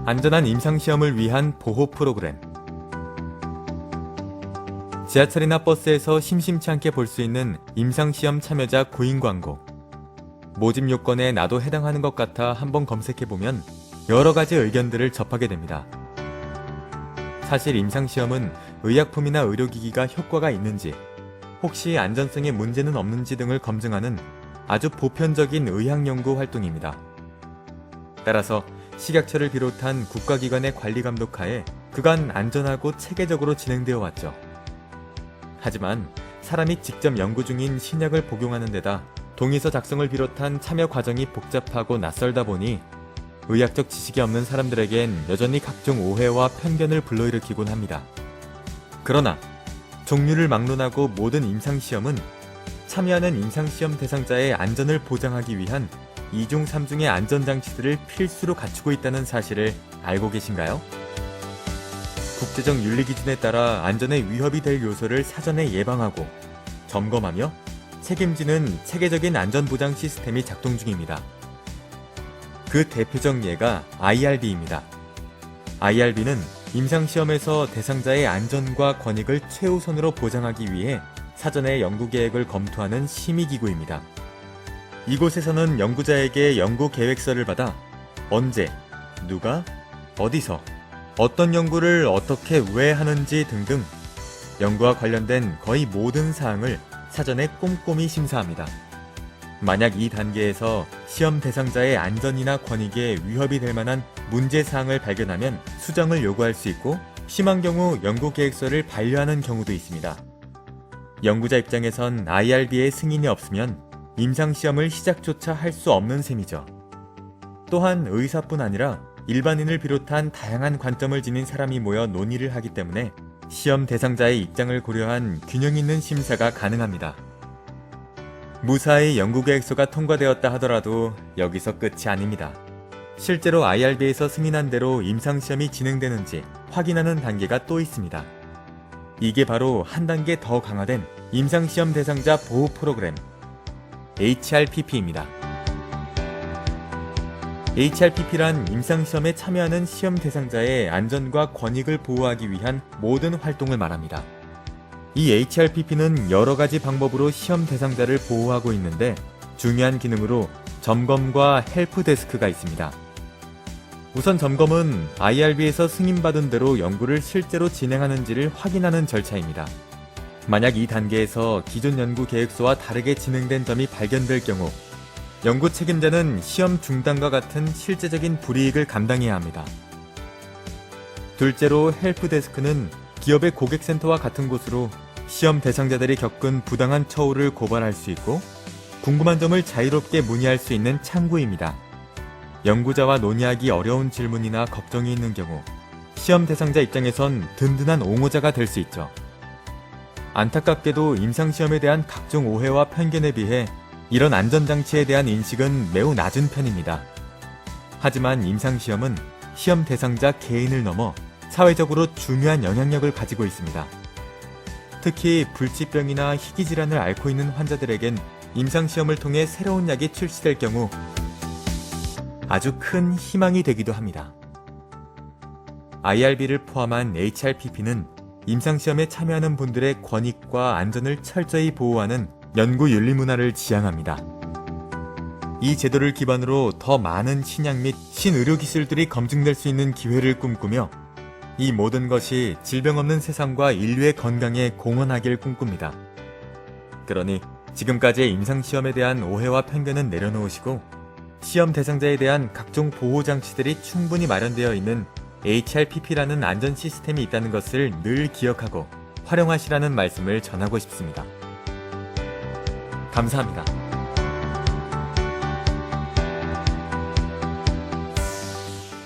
안전한 임상시험을 위한 보호 프로그램. 지하철이나 버스에서 심심치 않게 볼 수 있는 임상시험 참여자 구인 광고. 모집 요건에 나도 해당하는 것 같아 한번 검색해보면 여러 가지 의견들을 접하게 됩니다. 사실 임상시험은 의약품이나 의료기기가 효과가 있는지, 혹시 안전성에 문제는 없는지 등을 검증하는 아주 보편적인 의학연구 활동입니다. 따라서 식약처를 비롯한 국가기관의 관리 감독하에 그간 안전하고 체계적으로 진행되어 왔죠. 하지만 사람이 직접 연구 중인 신약을 복용하는 데다 동의서 작성을 비롯한 참여 과정이 복잡하고 낯설다 보니 의학적 지식이 없는 사람들에겐 여전히 각종 오해와 편견을 불러일으키곤 합니다. 그러나 종류를 막론하고 모든 임상시험은 참여하는 임상시험 대상자의 안전을 보장하기 위한 2중 3중의 안전장치들을 필수로 갖추고 있다는 사실을 알고 계신가요? 국제적 윤리기준에 따라 안전에 위협이 될 요소를 사전에 예방하고 점검하며 책임지는 체계적인 안전보장 시스템이 작동 중입니다. 그 대표적 예가 IRB입니다. IRB는 임상시험에서 대상자의 안전과 권익을 최우선으로 보장하기 위해 사전에 연구 계획을 검토하는 심의기구입니다. 이곳에서는 연구자에게 연구 계획서를 받아 언제, 누가, 어디서, 어떤 연구를 어떻게 왜 하는지 등등 연구와 관련된 거의 모든 사항을 사전에 꼼꼼히 심사합니다. 만약 이 단계에서 시험 대상자의 안전이나 권익에 위협이 될 만한 문제사항을 발견하면 수정을 요구할 수 있고, 심한 경우 연구 계획서를 반려하는 경우도 있습니다. 연구자 입장에선 IRB의 승인이 없으면 임상시험을 시작조차 할 수 없는 셈이죠. 또한 의사뿐 아니라 일반인을 비롯한 다양한 관점을 지닌 사람이 모여 논의를 하기 때문에 시험 대상자의 입장을 고려한 균형 있는 심사가 가능합니다. 무사히 연구계획서가 통과되었다 하더라도 여기서 끝이 아닙니다. 실제로 IRB에서 승인한 대로 임상시험이 진행되는지 확인하는 단계가 또 있습니다. 이게 바로 한 단계 더 강화된 임상시험 대상자 보호 프로그램 HRPP입니다. HRPP란 임상시험에 참여하는 시험 대상자의 안전과 권익을 보호하기 위한 모든 활동을 말합니다. 이 HRPP는 여러 가지 방법으로 시험 대상자를 보호하고 있는데, 중요한 기능으로 점검과 헬프데스크가 있습니다. 우선 점검은 IRB에서 승인받은 대로 연구를 실제로 진행하는지를 확인하는 절차입니다. 만약 이 단계에서 기존 연구 계획서와 다르게 진행된 점이 발견될 경우 연구 책임자는 시험 중단과 같은 실제적인 불이익을 감당해야 합니다. 둘째로 헬프데스크는 기업의 고객센터와 같은 곳으로 시험 대상자들이 겪은 부당한 처우를 고발할 수 있고 궁금한 점을 자유롭게 문의할 수 있는 창구입니다. 연구자와 논의하기 어려운 질문이나 걱정이 있는 경우 시험 대상자 입장에선 든든한 옹호자가 될 수 있죠. 안타깝게도 임상시험에 대한 각종 오해와 편견에 비해 이런 안전장치에 대한 인식은 매우 낮은 편입니다. 하지만 임상시험은 시험 대상자 개인을 넘어 사회적으로 중요한 영향력을 가지고 있습니다. 특히 불치병이나 희귀질환을 앓고 있는 환자들에겐 임상시험을 통해 새로운 약이 출시될 경우 아주 큰 희망이 되기도 합니다. IRB를 포함한 HRPP는 임상시험에 참여하는 분들의 권익과 안전을 철저히 보호하는 연구 윤리 문화를 지향합니다. 이 제도를 기반으로 더 많은 신약 및 신의료 기술들이 검증될 수 있는 기회를 꿈꾸며 이 모든 것이 질병 없는 세상과 인류의 건강에 공헌하길 꿈꿉니다. 그러니 지금까지의 임상시험에 대한 오해와 편견은 내려놓으시고 시험 대상자에 대한 각종 보호 장치들이 충분히 마련되어 있는 HRPP라는 안전 시스템이 있다는 것을 늘 기억하고 활용하시라는 말씀을 전하고 싶습니다. 감사합니다.